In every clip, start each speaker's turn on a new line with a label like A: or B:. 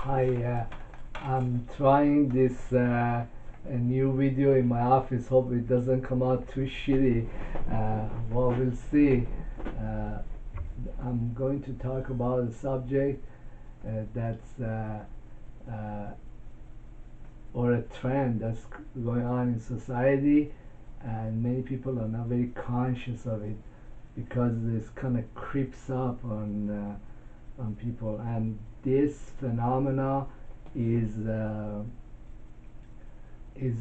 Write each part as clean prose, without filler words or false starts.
A: Hi, I'm trying this a new video in my office. Hope it doesn't come out too shitty. Well, we'll see. Uh, I'm going to talk about a subject that's uh, or a trend that's going on in society, and many people are not very conscious of it because this kind of creeps up on people, and this phenomena is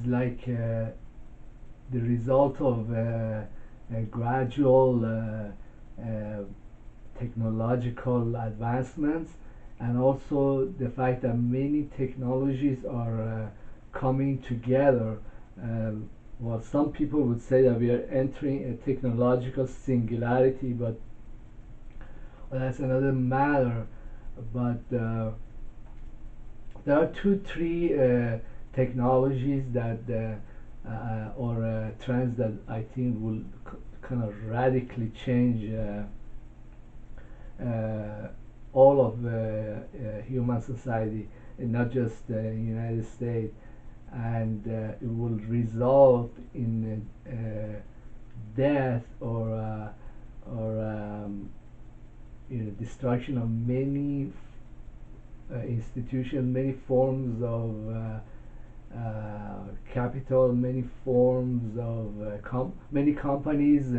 A: like the result of a gradual technological advancements, and also the fact that many technologies are coming together. Uh, well, some people would say that we are entering a technological singularity, but well, that's another matter. But there are two, three technologies that or trends that I think will kind of radically change all of human society, and not just the United States, and it will result in death or destruction of many institutions, many forms of capital, many forms of many companies,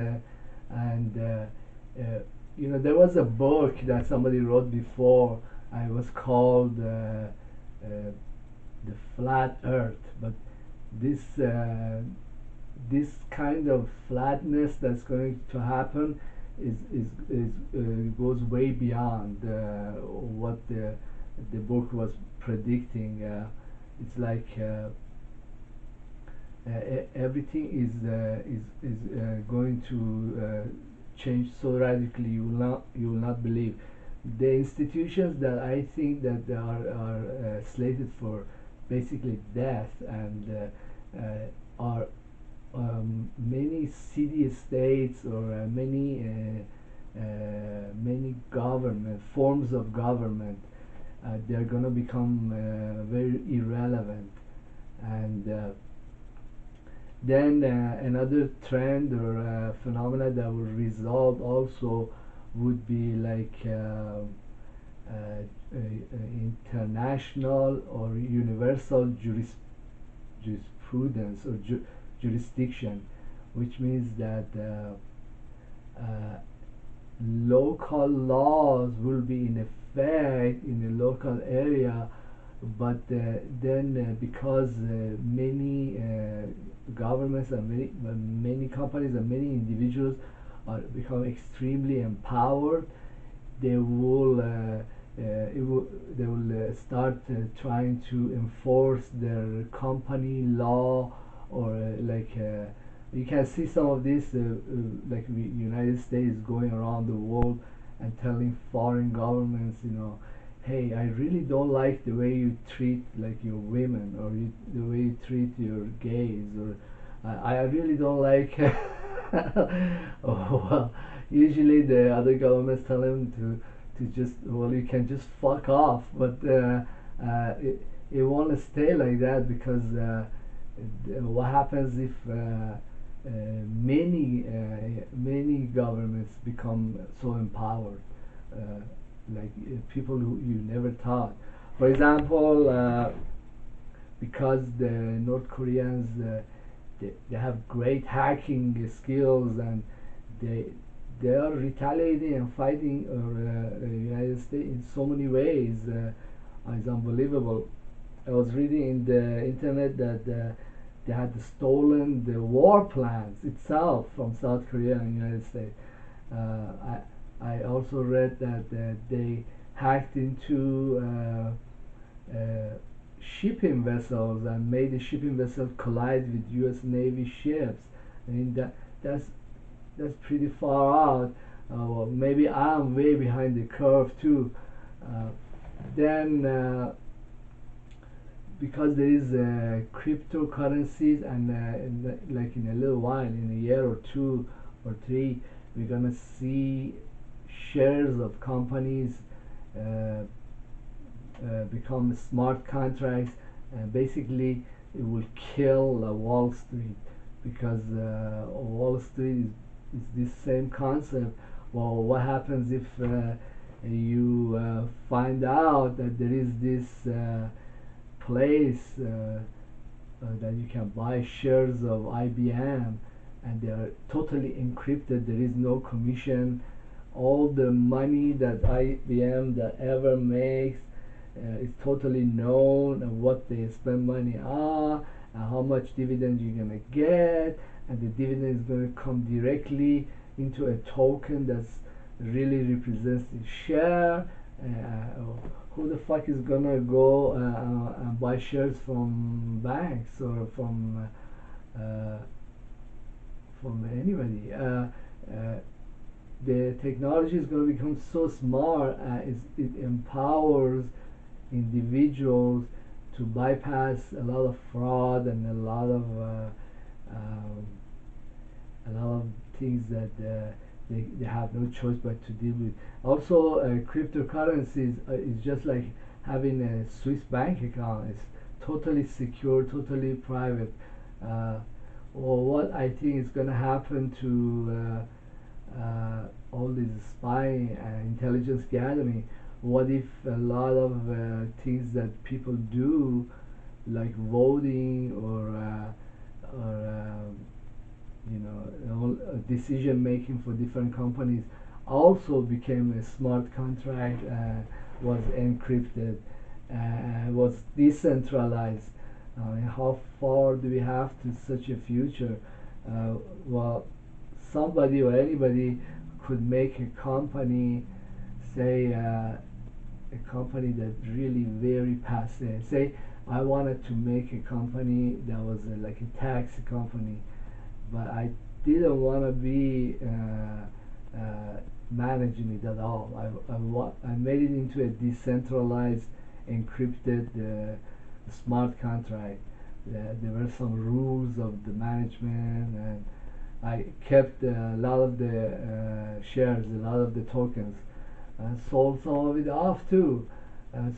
A: and there was a book that somebody wrote before. It was called the Flat Earth, but this this kind of flatness that's going to happen is goes way beyond what the book was predicting. It's like everything is going to change so radically you will not believe. The institutions that I think that are slated for basically death, and are many city states, or many government forms of government. They're going to become very irrelevant, and then another trend or phenomena that will result also would be like international or universal jurisprudence or jurisdiction, which means that local laws will be in effect in a local area, but then because many governments and many companies and many individuals are become extremely empowered, they will they will start trying to enforce their company law, or you can see some of this like the United States going around the world and telling foreign governments, hey, I really don't like the way you treat like your women, or the way you treat your gays, or I really don't like oh, well, usually the other governments tell them to just, well, you can just fuck off, but it won't stay like that, because what happens if many governments become so empowered, uh, like people who you never thought. For example, because the North Koreans they have great hacking skills, and they they are retaliating and fighting United States in so many ways. It's unbelievable. I was reading in the internet that they had stolen the war plans itself from South Korea and United States. I also read that they hacked into shipping vessels and made the shipping vessels collide with U.S. Navy ships. I mean that's that's pretty far out. Well, maybe I'm way behind the curve too. Uh, then because there is cryptocurrencies, and like in a little while, in a year or two or three, we're gonna see shares of companies uh, become smart contracts, and basically it will kill Wall Street, because Wall Street is this same concept. Well, what happens if you find out that there is this place that you can buy shares of IBM, and they are totally encrypted. There is no commission. All the money that IBM that ever makes is totally known, and what they spend money on, and how much dividend you're gonna get, and the dividend is gonna come directly into a token that's really represents the share. Who the fuck is gonna go and buy shares from banks or uh, from anybody? The technology is going to become so smart, it empowers individuals to bypass a lot of fraud and um, a lot of things that they have no choice but to deal with. Also, cryptocurrencies is just like having a Swiss bank account. It's totally secure, totally private. Uh, or what I think is going to happen to all this spying and intelligence gathering. What if a lot of things that people do, like voting or you know, all decision making for different companies, also became a smart contract, was encrypted, was decentralized. How far do we have to such a future? Well, somebody or anybody could make a company, say a company that really very passive. Say I wanted to make a company that was like a taxi company, but I didn't want to be managing it at all. I made it into a decentralized, encrypted, smart contract. There were some rules of the management, and I kept a lot of the shares, a lot of the tokens, and sold some of it off too.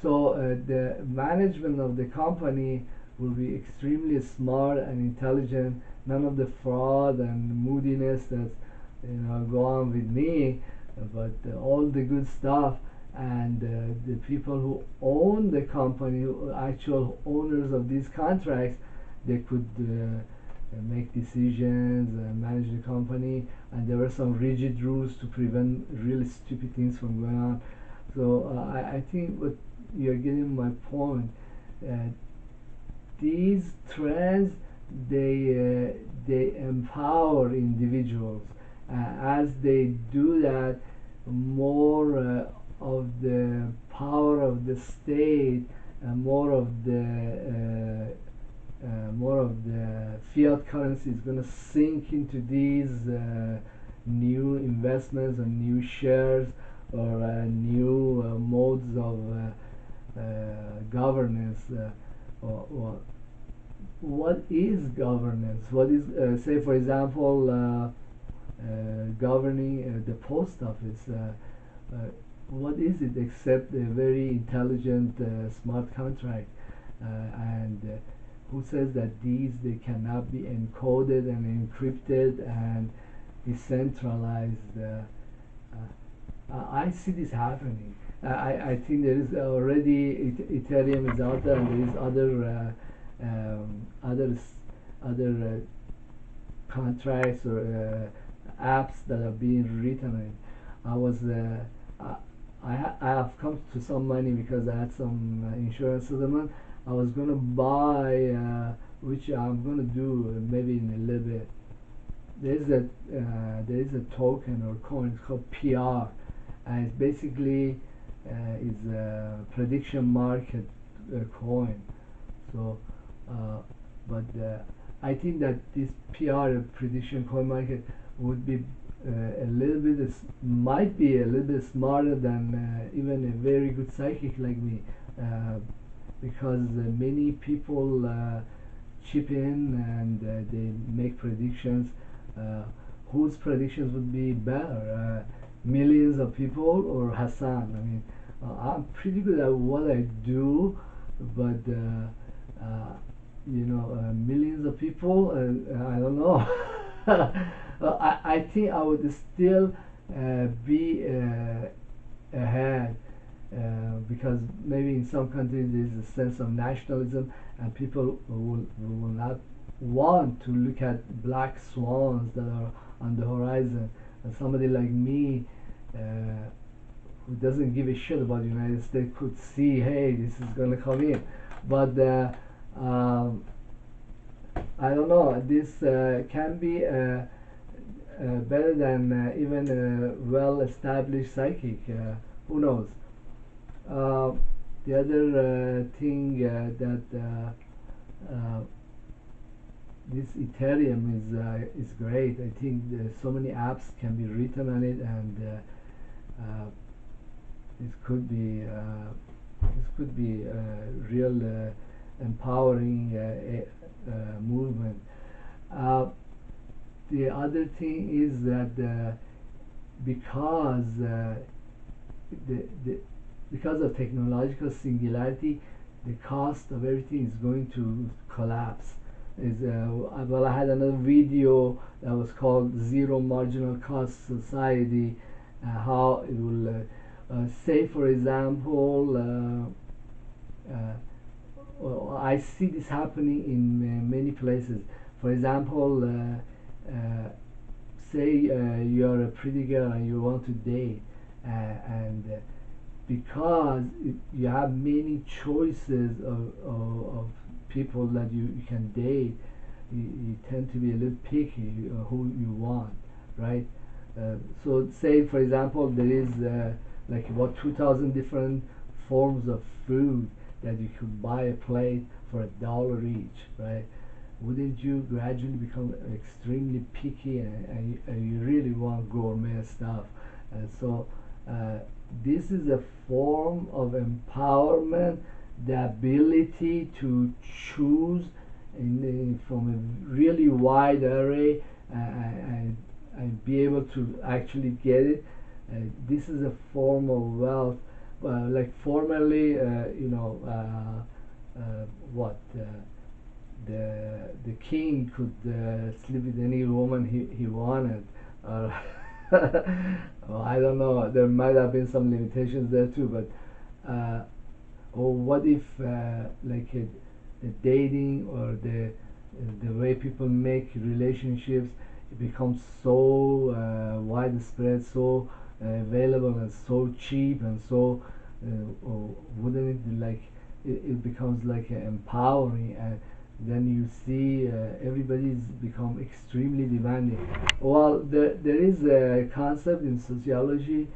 A: So the management of the company will be extremely smart and intelligent. None of the fraud and moodiness that's go on with me, but all the good stuff. And the people who own the company, actual owners of these contracts, they could make decisions and manage the company, and there were some rigid rules to prevent really stupid things from going on. So I think what you're getting my point. Uh, these trends, they empower individuals. As they do that, more of the power of the state, more of the fiat currency is going to sink into these new investments or new shares or new modes of governance. Or what is governance? What is, say, for example, governing the post office? What is it except a very intelligent smart contract? And who says that these they cannot be encoded and encrypted and decentralized? I see this happening. I think there is already Ethereum is out there, and there is other contracts or apps that are being written on it. I was I have come to some money because I had some insurance settlement. I was gonna buy, which I'm gonna do maybe in a little bit. There is a token or coin, it's called PR, and it's basically is a prediction market coin. So, but I think that this PR prediction coin market would be a little bit might be a little bit smarter than even a very good psychic like me, because many people chip in and they make predictions. Uh, whose predictions would be better? Millions of people or Hassan? I mean, I'm pretty good at what I do, but millions of people, I don't know. I think I would still be ahead, because maybe in some countries there's a sense of nationalism, and people will not want to look at black swans that are on the horizon. And somebody like me, uh, who doesn't give a shit about the United States, could see, hey, this is gonna come in. But I don't know. This can be better than even a well-established psychic. Who knows? Uh, the other thing that this Ethereum is great. I think so many apps can be written on it, and this could be a real empowering movement. Uh, the other thing is that because the because of technological singularity, the cost of everything is going to collapse. Well, I had another video that was called "Zero Marginal Cost Society," how it will say, for example. Well, I see this happening in many places. For example, say you're a pretty girl and you want to date, and because you have many choices of people that you can date, you tend to be a little picky who you want, right? So say, for example, there is like about 2,000 different forms of food that you could buy a plate for $1 each, right? Wouldn't you gradually become extremely picky, and you really want gourmet stuff? So this is a form of empowerment, the ability to choose from a really wide array, and be able to actually get it. This is a form of wealth. Like formerly, what the king could sleep with any woman he wanted. Uh, well, I don't know. There might have been some limitations there too, but or what if the dating or the way people make relationships, it becomes so widespread, so available, and so cheap, and so or wouldn't it it becomes like empowering, and then you see everybody's become extremely demanding. Well, there is a concept in sociology,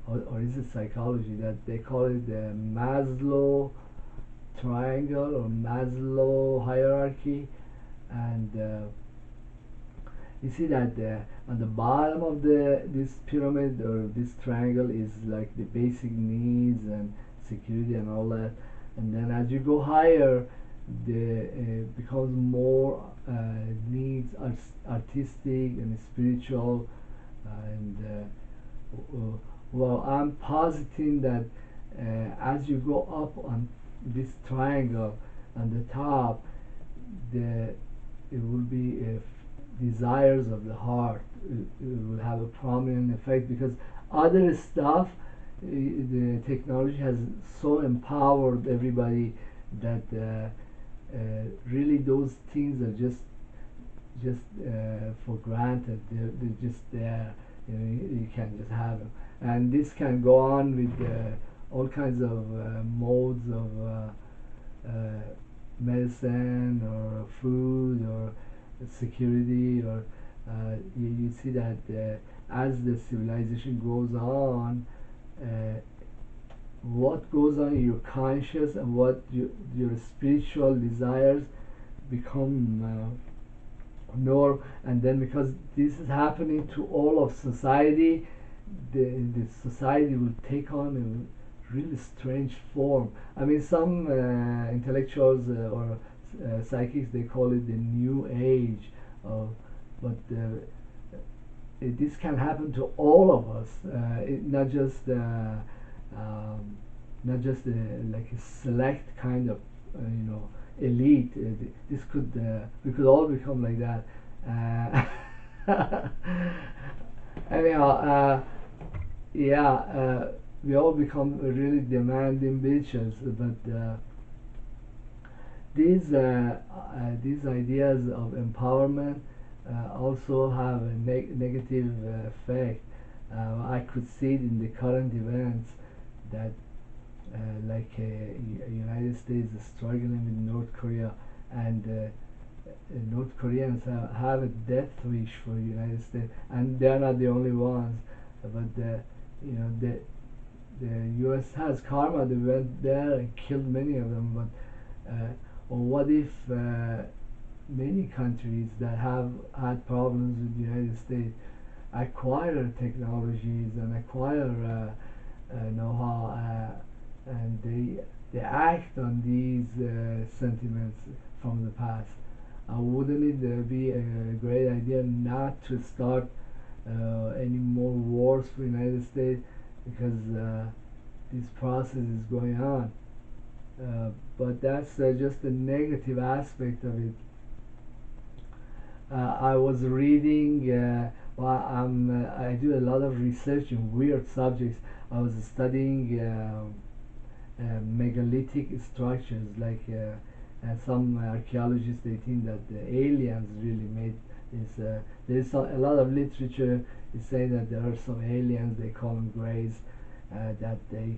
A: or is it psychology, that they call it the Maslow triangle or Maslow hierarchy, and you see that on the bottom of this pyramid or this triangle is like the basic needs and security and all that, and then as you go higher, the becomes more needs, artistic and spiritual, and well, I'm positing that as you go up on this triangle, on the top, the it will be desires of the heart. It will have a prominent effect, because other stuff, the technology has so empowered everybody that really those things are just for granted. They're just there. You can just have them, and this can go on with all kinds of modes of medicine or food or security, or you see that as the civilization goes on, uh, what goes on in your conscious and what your spiritual desires become norm, and then because this is happening to all of society, the society will take on a really strange form. I mean, some intellectuals or psychics, they call it the new age, but this can happen to all of us, not just um, not just like a select kind of elite. This could we could all become like that. Anyhow, yeah, we all become really demanding bitches, but these ideas of empowerment also have a negative effect. I could see it in the current events that like United States is struggling with North Korea, and North Koreans have a death wish for United States, and they are not the only ones. But you know the U.S. has karma. They went there and killed many of them. But or what if many countries that have had problems with the United States acquire technologies and acquire know-how, and they act on these sentiments from the past? Wouldn't it be a great idea not to start any more wars for the United States, because this process is going on? But that's just a negative aspect of it. I was reading. I do a lot of research in weird subjects. I was studying megalithic structures, like some archaeologists they think that the aliens really made this. There's a lot of literature is saying that there are some aliens, they call them greys, that they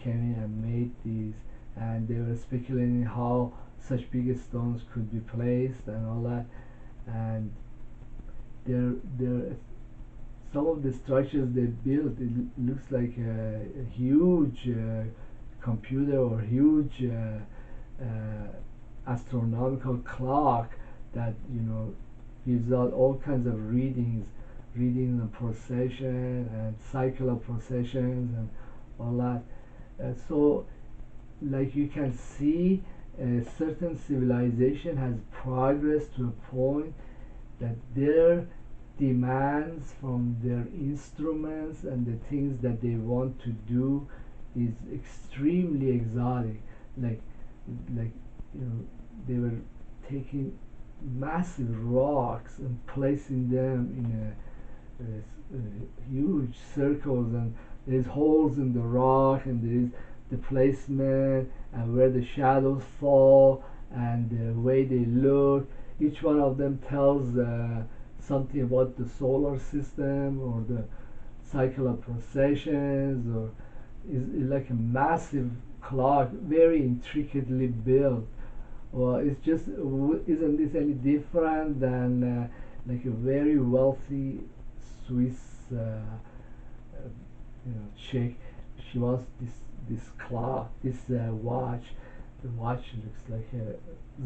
A: came in and made these, and they were speculating how such big stones could be placed and all that. And there some of the structures they built, it looks like a huge computer or huge astronomical clock that gives out all kinds of readings, reading the precession and cycle of precessions and all that. So like you can see, a certain civilization has progressed to a point that their demands from their instruments and the things that they want to do is extremely exotic. Like like they were taking massive rocks and placing them in huge circles, and there's holes in the rock, and there's the placement and where the shadows fall and the way they look. Each one of them tells something about the solar system or the cycle of precessions, or is like a massive clock, very intricately built. Well, it's just isn't this any different than like a very wealthy Swiss chick? She wants this clock, this watch. The watch looks like $1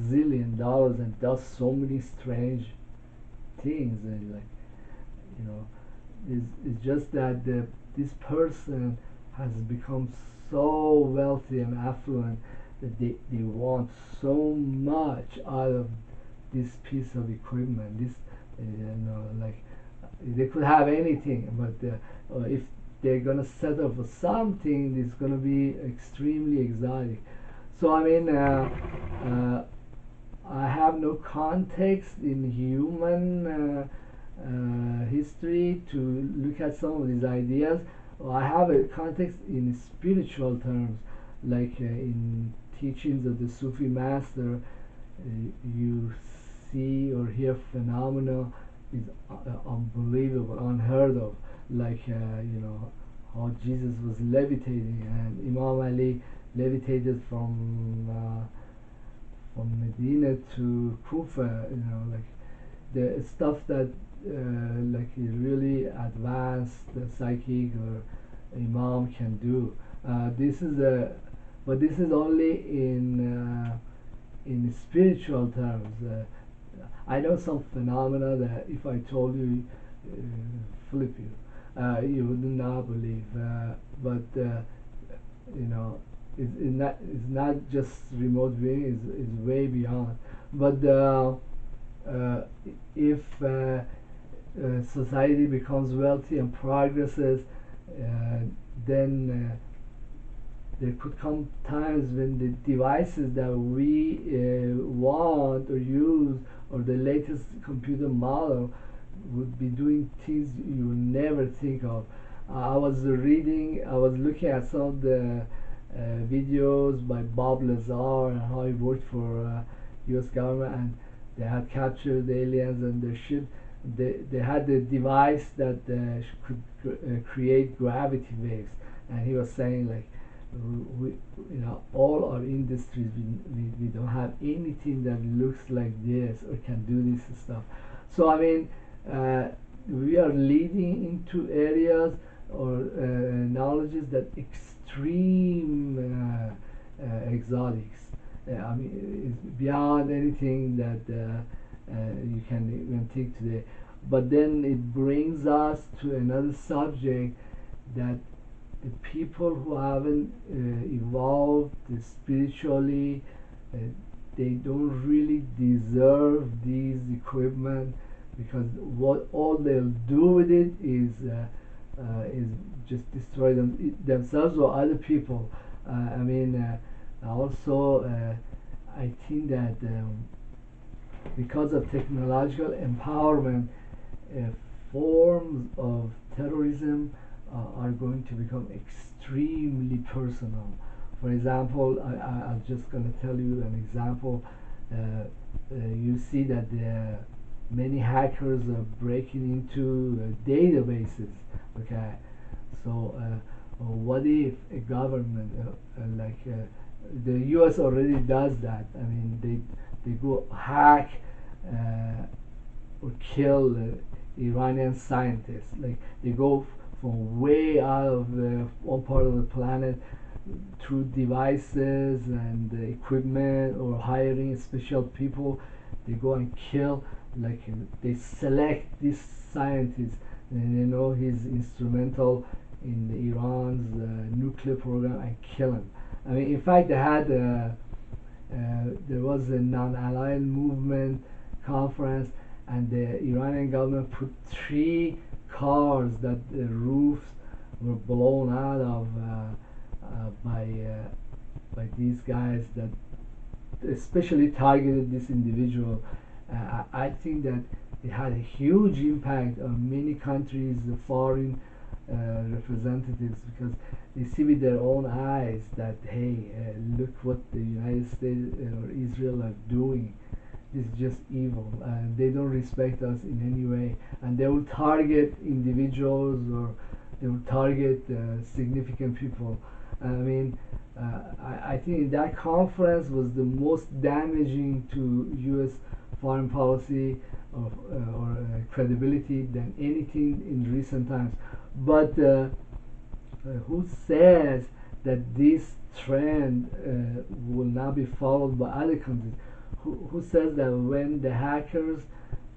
A: zillion and does so many strange things, and like you know it's just that this person has become so wealthy and affluent that they want so much out of this piece of equipment. This like they could have anything, but if they're gonna settle for something, it's gonna be extremely exotic. So I mean, I have no context in human history to look at some of these ideas. I have a context in spiritual terms, like in teachings of the Sufi master. You see or hear phenomena is unbelievable, unheard of, like how Jesus was levitating and Imam Ali levitated from Medina to Kufa, like the stuff that like really advanced psychic or imam can do. This is a, but this is only in spiritual terms. I know some phenomena that if I told you, flip you, you would not believe. But you know, it's not just remote viewing. It's way beyond. But if society becomes wealthy and progresses, then there could come times when the devices that we want or use, or the latest computer model, would be doing things you would never think of. I was looking at some of the videos by Bob Lazar and how he worked for U.S. government, and they had captured the aliens and their ship. They had the device that could create gravity waves, and he was saying like, we, all our industries, we don't have anything that looks like this or can do this stuff. So I mean, uh, we are leading into areas or knowledges that extreme exotics. I mean, it's beyond anything that you can even think today. But then it brings us to another subject, that the people who haven't evolved spiritually, uh, they don't really deserve these equipment, because what all they'll do with it is just destroy themselves or other people. I mean, also I think that because of technological empowerment, uh, forms of terrorism are going to become extremely personal. For example, I'm just going to tell you an example. You see that many hackers are breaking into databases. Okay, so what if a government like the U.S. already does that? I mean, they go hack or kill Iranian scientists. Like they go from way out of one part of the planet through devices and equipment, or hiring special people. They go and kill. Like they select this scientist, and they know he's instrumental in Iran's nuclear program, and kill him. I mean, in fact, there was a non-aligned movement conference, and the Iranian government put 3 cars that the roofs were blown out of by these guys that especially targeted this individual. I think that it had a huge impact on many countries, the foreign representatives, because they see with their own eyes that, hey, look what the United States or Israel are doing. This is just evil, and they don't respect us in any way, and they will target individuals, or they will target significant people. I mean, I think that conference was the most damaging to U.S. foreign policy or credibility than anything in recent times. But who says that this trend will not be followed by other countries? Who says that when the hackers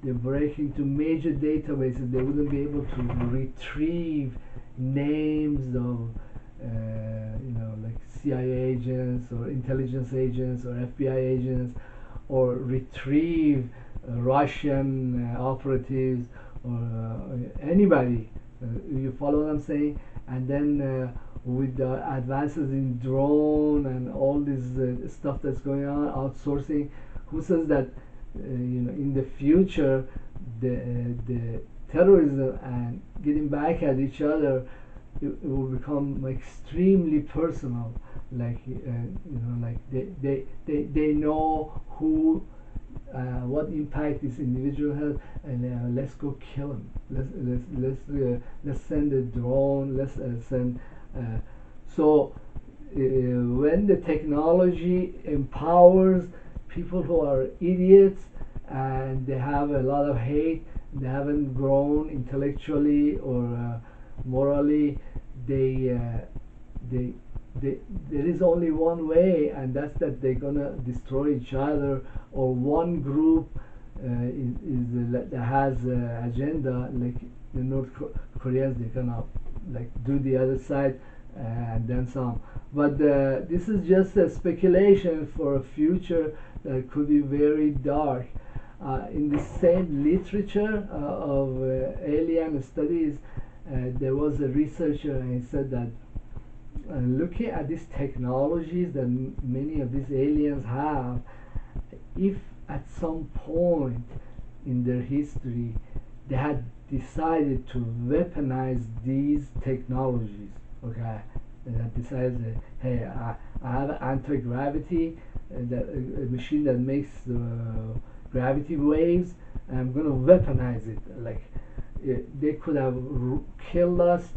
A: they break into major databases, they wouldn't be able to retrieve names of like CIA agents or intelligence agents or FBI agents, or retrieve Russian operatives, or anybody. You follow what I'm saying? And then with the advances in drone and all this stuff that's going on, outsourcing, who says that in the future the terrorism and getting back at each other, it will become extremely personal. Like like they know who what impact this individual has, and let's go kill him. Let's send a drone. Let's send. So when the technology empowers people who are idiots and they have a lot of hate, they haven't grown intellectually or morally, they, they there is only one way, and that's that they're gonna destroy each other, or one group that has agenda, like the North Koreans, they're gonna like do the other side and then some. But this is just a speculation for a future that could be very dark. In the same literature of alien studies, there was a researcher, and he said that looking at these technologies that many of these aliens have, if at some point in their history they had decided to weaponize these technologies, okay, they had decided, hey, I have an anti-gravity, a machine that makes gravity waves, and I'm gonna weaponize it. Like they could have killed us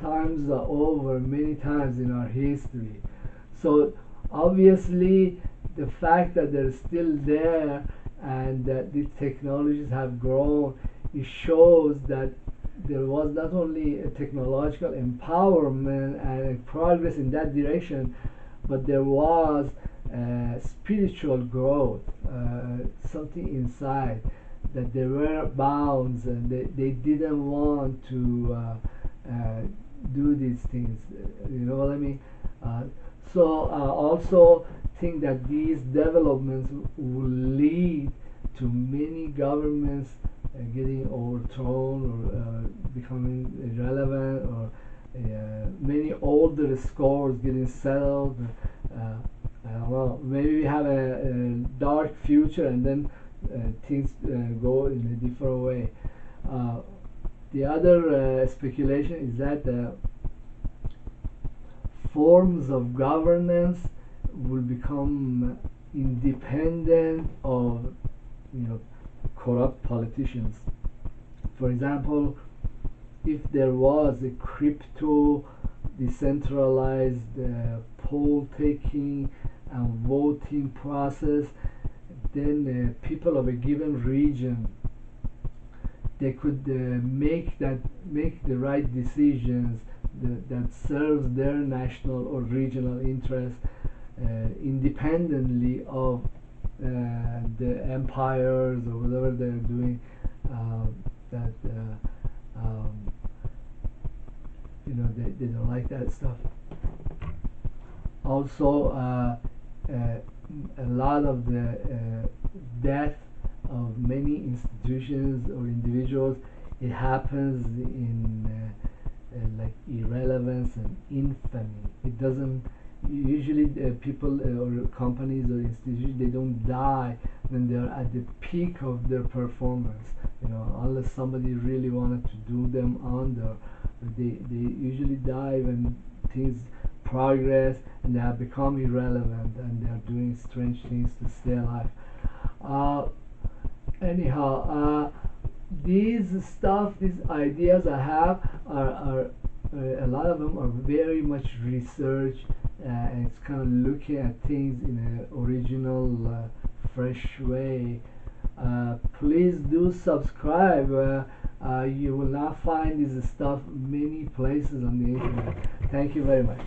A: times over, many times in our history. So obviously, the fact that they're still there and that these technologies have grown, it shows that there was not only a technological empowerment and a progress in that direction, but there was spiritual growth, something inside, that there were bounds and they didn't want to do these things. You know what I mean? Uh, also think that these developments will lead to many governments getting overthrown or becoming irrelevant, or many older scores getting settled. Uh, I don't know. Maybe we have a dark future, and then things go in a different way. Uh, the other speculation is that forms of governance will become independent of, you know, corrupt politicians. For example, if there was a crypto decentralized poll taking and voting process, then people of a given region, they could make the right decisions that serves their national or regional interests independently of the empires or whatever they're doing, that they don't like that stuff. Also, a lot of the death of many institutions or individuals, it happens in like irrelevance and infamy. It doesn't usually people or companies or institutions, they don't die when they're at the peak of their performance. You know, unless somebody really wanted to do them under, they usually die when things progress and they have become irrelevant and they are doing strange things to stay alive. Uh, anyhow, these ideas I have are a lot of them are very much research, and it's kind of looking at things in an original, fresh way. Please do subscribe. You will not find this stuff many places on the internet. Thank you very much.